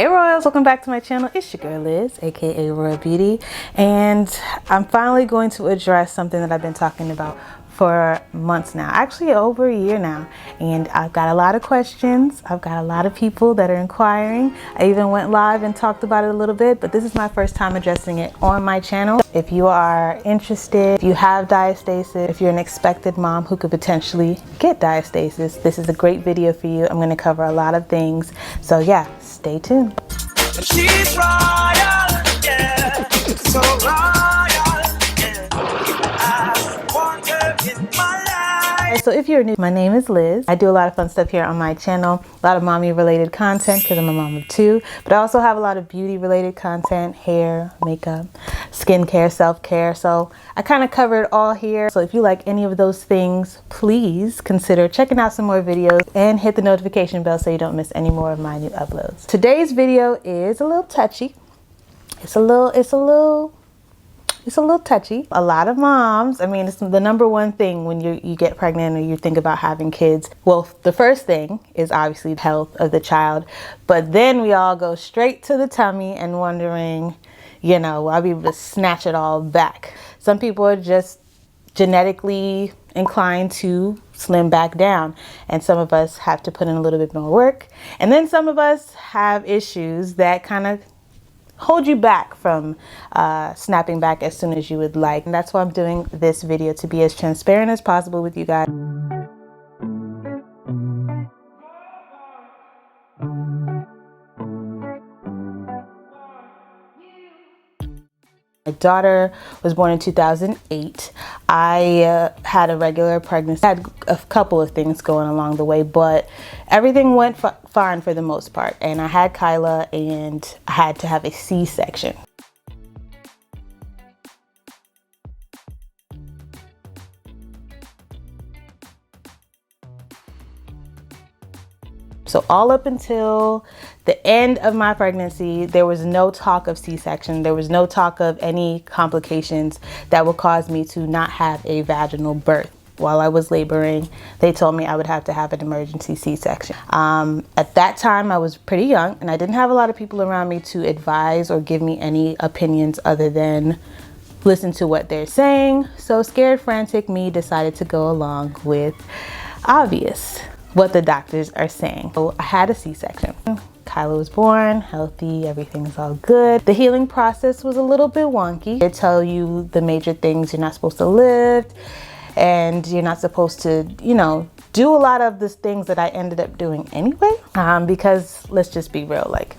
Hey Royals, welcome back to my channel. It's your girl Liz, aka Royal Beauty, and I'm finally going to address something that I've been talking about for months now, actually over a year now, and I've got a lot of questions. I've got a lot of people that are inquiring. I even went live and talked about it a little bit, but this is my first time addressing it on my channel. If you are interested, if you have diastasis, if you're an expected mom who could potentially get diastasis, this is a great video for you. I'm going to cover a lot of things, so yeah, stay tuned. She's royal, yeah, so royal, yeah. I want her in my life. So if you're new, my name is Liz. I do a lot of fun stuff here on my channel, a lot of mommy related content because I'm a mom of two, but I also have a lot of beauty related content, hair, makeup, skincare, self-care. So I kind of cover it all here. So if you like any of those things, please consider checking out some more videos and hit the notification bell so you don't miss any more of my new uploads. Today's video is a little touchy. It's a little touchy. A lot of moms, I mean, it's the number one thing when you get pregnant or you think about having kids. Well, the first thing is obviously the health of the child, but then we all go straight to the tummy and wondering, you know, will I be able to snatch it all back? Some people are just genetically inclined to slim back down, and some of us have to put in a little bit more work, and then some of us have issues that kind of hold you back from snapping back as soon as you would like. And that's why I'm doing this video, to be as transparent as possible with you guys. My daughter was born in 2008. I had a regular pregnancy. I had a couple of things going along the way, but everything went fine for the most part. And I had Kyla, and I had to have a C-section. So all up until the end of my pregnancy, there was no talk of C-section. There was no talk of any complications that would cause me to not have a vaginal birth. While I was laboring, they told me I would have to have an emergency C-section. At that time, I was pretty young, and I didn't have a lot of people around me to advise or give me any opinions other than listen to what they're saying. So scared, frantic me decided to go along with obvious, what the doctors are saying. So I had a C-section. Kyla was born healthy, everything's all good. The healing process was a little bit wonky. They tell you the major things you're not supposed to lift, and you're not supposed to, you know, do a lot of the things that I ended up doing anyway. Because let's just be real, like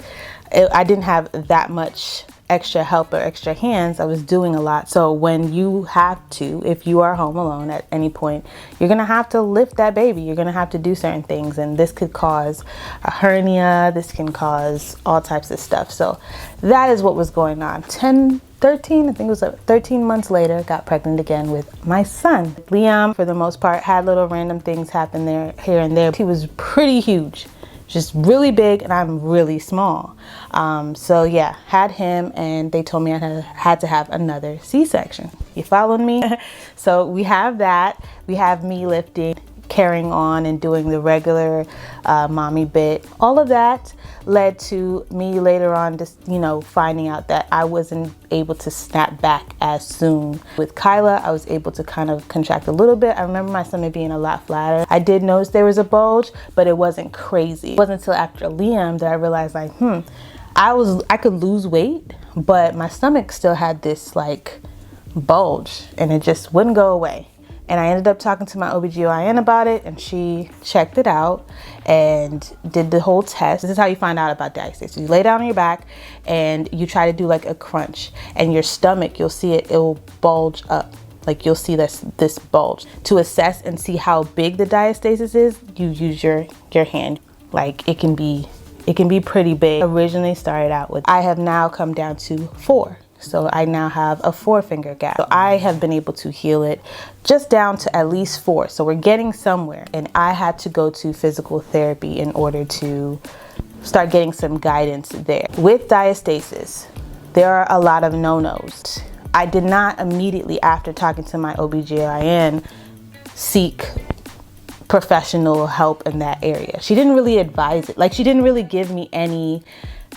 I didn't have that much extra help or extra hands. I was doing a lot. So when you have to, if you are home alone at any point, you're gonna have to lift that baby. You're gonna have to do certain things, and this could cause a hernia. This can cause all types of stuff. So that is what was going on. 13, I think it was 13 months later, got pregnant again with my son. Liam, for the most part, had little random things happen there, here and there. He was pretty huge, just really big, and I'm really small. So yeah, had him, and they told me I had to have another C-section. You following me? So we have that. We have me lifting, carrying on, and doing the regular mommy bit. All of that led to me later on just, you know, finding out that I wasn't able to snap back as soon. With Kyla, I was able to kind of contract a little bit. I remember my stomach being a lot flatter. I did notice there was a bulge, but it wasn't crazy. It wasn't until after Liam that I realized, like, I could lose weight, but my stomach still had this like bulge, and it just wouldn't go away. And I ended up talking to my OBGYN about it, and she checked it out and did the whole test. This is how you find out about diastasis. You lay down on your back and you try to do like a crunch, and your stomach, you'll see it will bulge up. Like you'll see this bulge. To assess and see how big the diastasis is, you use your hand. Like it can be pretty big. Originally started out with, I have now come down to 4. So I now have a 4-finger gap. So I have been able to heal it just down to at least 4. So we're getting somewhere. And I had to go to physical therapy in order to start getting some guidance there. With diastasis, there are a lot of no-nos. I did not immediately, after talking to my OBGYN, seek professional help in that area. She didn't really advise it. Like, she didn't really give me any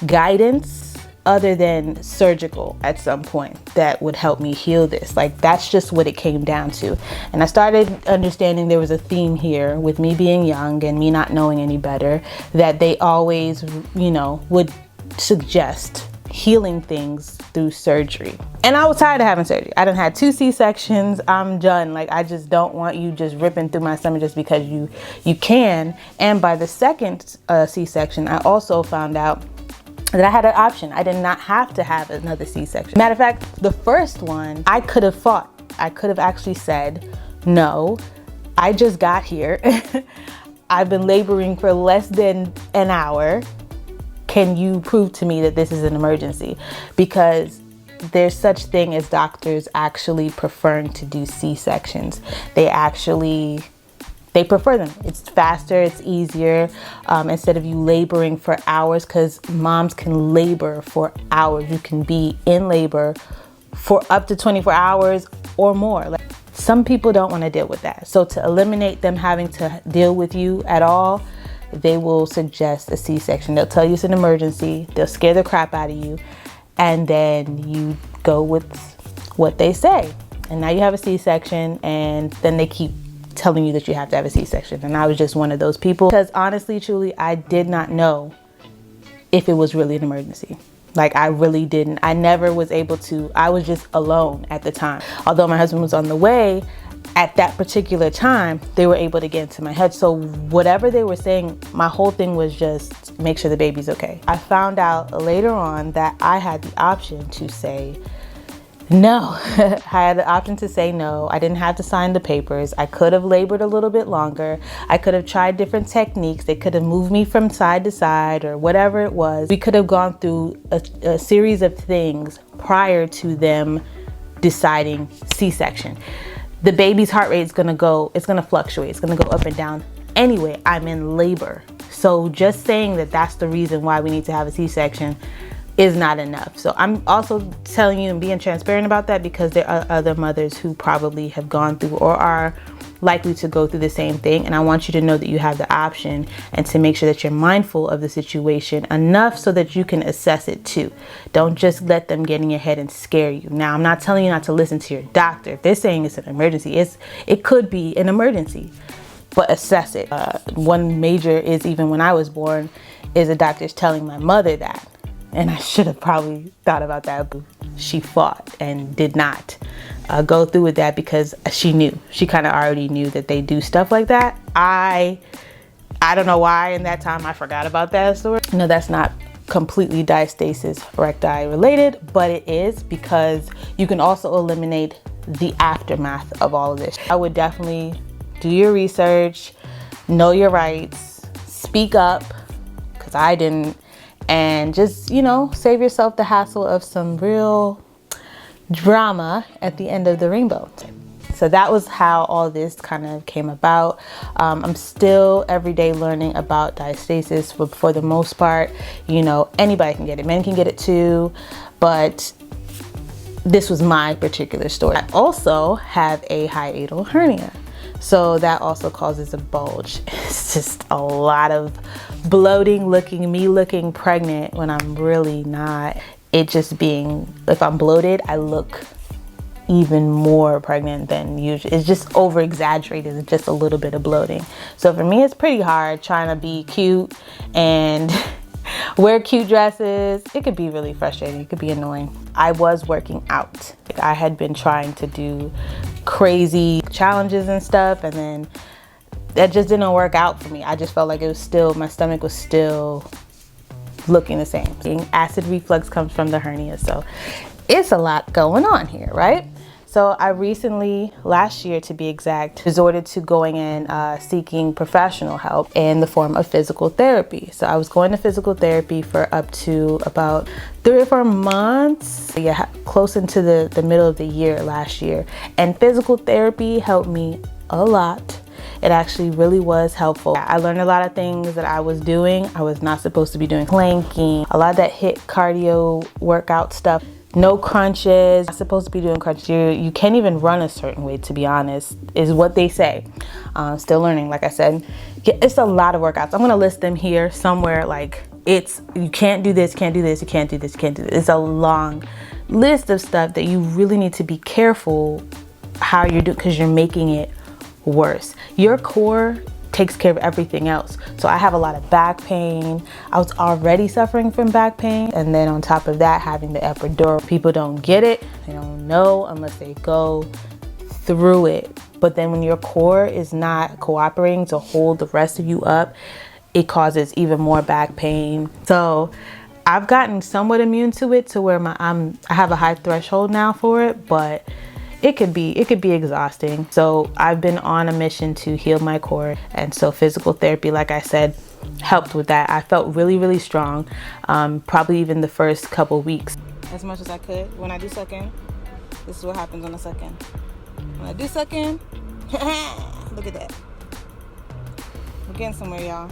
guidance other than surgical at some point that would help me heal this. Like, that's just what it came down to. And I started understanding there was a theme here with me being young and me not knowing any better, that they always, you know, would suggest healing things through surgery. And I was tired of having surgery. I done had 2 C-sections. I'm done. Like, I just don't want you just ripping through my stomach just because you can. And by the second C-section, I also found out that I had an option. I did not have to have another C-section. Matter of fact, the first one, I could have fought. I could have actually said, no, I just got here. I've been laboring for less than an hour. Can you prove to me that this is an emergency? Because there's such thing as doctors actually preferring to do C-sections. They prefer them. It's faster, it's easier, instead of you laboring for hours, because moms can labor for hours. You can be in labor for up to 24 hours or more. Like, some people don't want to deal with that. So to eliminate them having to deal with you at all, they will suggest a C-section. They'll tell you it's an emergency. They'll scare the crap out of you. And then you go with what they say. And now you have a C-section, and then they keep telling you that you have to have a C-section. And I was just one of those people, because honestly, truly, I did not know if it was really an emergency. Like, I really didn't. I never was able to. I was just alone at the time. Although my husband was on the way, at that particular time, they were able to get into my head. So whatever they were saying, my whole thing was just make sure the baby's okay. I found out later on that I had the option to say no. I had the option to say no. I didn't have to sign the papers. I could have labored a little bit longer. I could have tried different techniques. They could have moved me from side to side or whatever it was. We could have gone through a series of things prior to them deciding C-section. The baby's heart rate is gonna fluctuate. It's gonna go up and down. Anyway, I'm in labor. So just saying that that's the reason why we need to have a C-section is not enough. So I'm also telling you and being transparent about that, because there are other mothers who probably have gone through or are likely to go through the same thing. And I want you to know that you have the option, and to make sure that you're mindful of the situation enough so that you can assess it too. Don't just let them get in your head and scare you. Now, I'm not telling you not to listen to your doctor. If they're saying it's an emergency, it could be an emergency, but assess it. One major is, even when I was born, is the doctor's telling my mother that. And I should have probably thought about that. She fought and did not go through with that, because she knew. She kind of already knew that they do stuff like that. I don't know why in that time I forgot about that story. No, that's not completely diastasis recti related, but it is, because you can also eliminate the aftermath of all of this. I would definitely do your research, know your rights, speak up, because I didn't. And just, you know, save yourself the hassle of some real drama at the end of the rainbow. So that was how all this kind of came about. I'm still every day learning about diastasis. For the most part, you know, anybody can get it. Men can get it too, but this was my particular story. I also have a hiatal hernia. So that also causes a bulge. It's just a lot of bloating, me looking pregnant when I'm really not. It just being, if I'm bloated, I look even more pregnant than usual. It's just over exaggerated. It's just a little bit of bloating. So for me, it's pretty hard trying to be cute and wear cute dresses. It could be really frustrating. It could be annoying. I was working out. I had been trying to do crazy challenges and stuff, and then that just didn't work out for me. I just felt like it was still, my stomach was still looking the same. Acid reflux comes from the hernia, so it's a lot going on here, right? So I recently, last year to be exact, resorted to going and seeking professional help in the form of physical therapy. So I was going to physical therapy for up to about 3 or 4 months, yeah, close into the middle of the year last year. And physical therapy helped me a lot. It actually really was helpful. I learned a lot of things that I was doing. I was not supposed to be doing planking, a lot of that HIIT cardio workout stuff. No crunches. I'm supposed to be doing crunches. You can't even run a certain way, to be honest, is what they say. Still learning, like I said. It's a lot of workouts. I'm gonna list them here somewhere, like It's, you can't do this, can't do this, you can't do this, you can't do this. It's a long list of stuff that you really need to be careful how you're doing, because you're making it worse. Your core takes care of everything else. So I have a lot of back pain. I was already suffering from back pain, and then on top of that, having the epidural. People don't get it, they don't know unless they go through it. But then when your core is not cooperating to hold the rest of you up, it causes even more back pain. So I've gotten somewhat immune to it, to where I have a high threshold now for it, but it could be exhausting. So I've been on a mission to heal my core, and so physical therapy, like I said, helped with that. I felt really strong, probably even the first couple weeks. As much as I could. When I do suck in, this is what happens on a suck in. When I do suck in, look at that. We're getting somewhere, y'all.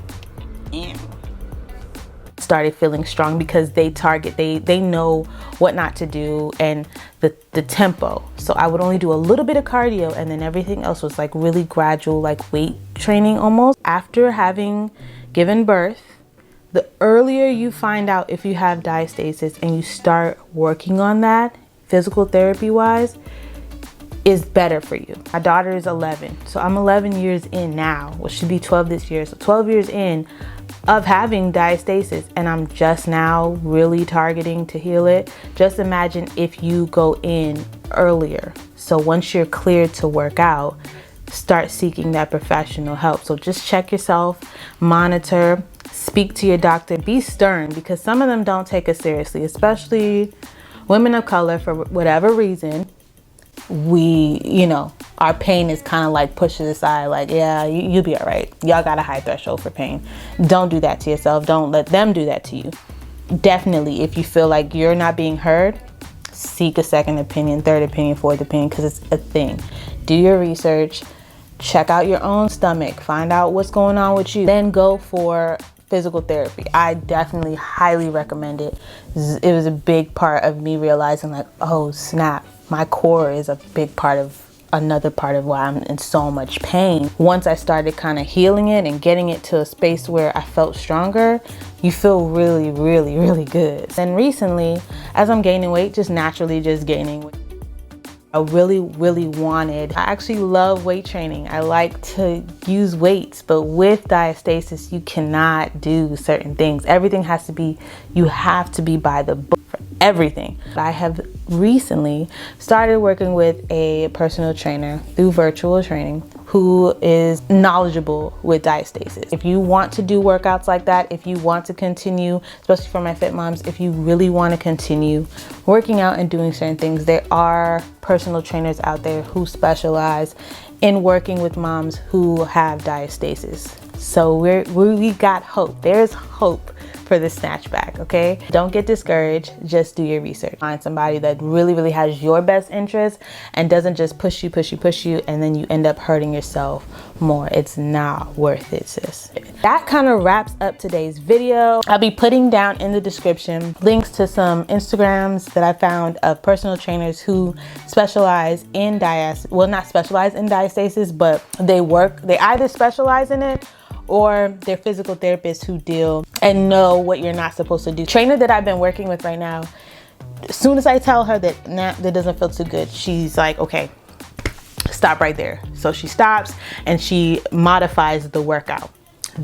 Started feeling strong because they know what not to do, and the tempo. So I would only do a little bit of cardio, and then everything else was like really gradual, like weight training almost. After having given birth, the earlier you find out if you have diastasis and you start working on that physical therapy wise, is better for you. My daughter is 11, so I'm 11 years in now, which should be 12 this year. So 12 years in of having diastasis, and I'm just now really targeting to heal it. Just imagine if you go in earlier. So once you're cleared to work out, start seeking that professional help. So just check yourself, monitor, speak to your doctor, be stern, because some of them don't take us seriously, especially women of color. For whatever reason, we, you know, our pain is kind of like pushed aside, like, yeah, you'll be all right. Y'all got a high threshold for pain. Don't do that to yourself. Don't let them do that to you. Definitely, if you feel like you're not being heard, seek a second opinion, third opinion, fourth opinion, because it's a thing. Do your research, check out your own stomach, find out what's going on with you, then go for physical therapy. I definitely highly recommend it. It was a big part of me realizing, like, oh snap, my core is a big part of another part of why I'm in so much pain. Once I started kind of healing it and getting it to a space where I felt stronger, you feel really good. And recently, as I'm gaining weight, just naturally just gaining weight, I really wanted, I actually love weight training. I like to use weights, but with diastasis, you cannot do certain things. Everything has to be, you have to be by the book for everything. I have recently started working with a personal trainer through virtual training who is knowledgeable with diastasis. If you want to do workouts like that, if you want to continue, especially for my fit moms, if you really want to continue working out and doing certain things, there are personal trainers out there who specialize in working with moms who have diastasis. So we got hope. There's hope for the snatchback, okay? Don't get discouraged, just do your research. Find somebody that really has your best interest and doesn't just push you, and then you end up hurting yourself more. It's not worth it, sis. That kind of wraps up today's video. I'll be putting down in the description links to some Instagrams that I found of personal trainers who specialize in not specialize in diastasis, but they either specialize in it or they're physical therapists who deal and know what you're not supposed to do. Trainer that I've been working with right now, as soon as I tell her that that doesn't feel too good, she's like, okay, stop right there. So she stops and she modifies the workout.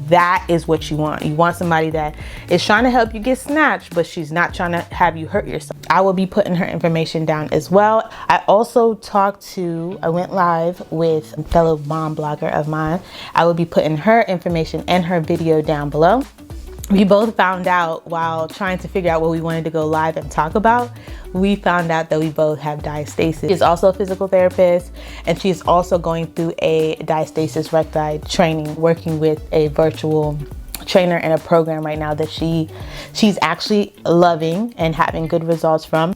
That is what you want. You want somebody that is trying to help you get snatched, but she's not trying to have you hurt yourself. I will be putting her information down as well. I also I went live with a fellow mom blogger of mine. I will be putting her information and her video down below. We both found out while trying to figure out what we wanted to go live and talk about, we found out that we both have diastasis. She's also a physical therapist, and she's also going through a Diastasis Recti training, working with a virtual trainer in a program right now that she's actually loving and having good results from.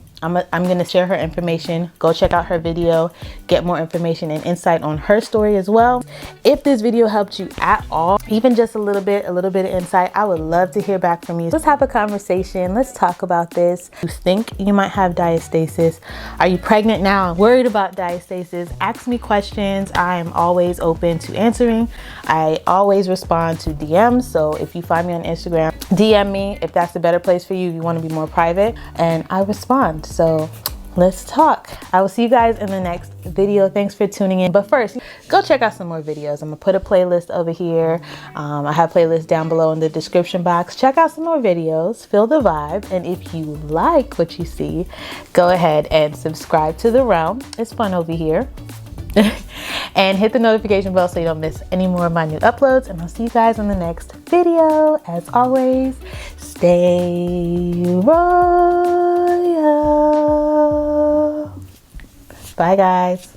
I'm gonna share her information. Go check out her video, get more information and insight on her story as well. If this video helped you at all, even just a little bit of insight, I would love to hear back from you. Let's have a conversation. Let's talk about this. You think you might have diastasis? Are you pregnant now and worried about diastasis? Ask me questions. I am always open to answering. I always respond to DMs. So if you find me on Instagram, DM me if that's a better place for you. You want to be more private, and I respond. So let's talk. I will see you guys in the next video. Thanks for tuning in. But first, go check out some more videos. I'm gonna put a playlist over here. I have playlists down below in the description box. Check out some more videos, feel the vibe. And if you like what you see, go ahead and subscribe to the realm. It's fun over here. And hit the notification bell so you don't miss any more of my new uploads. And I'll see you guys in the next video. As always, stay royal. Bye, guys.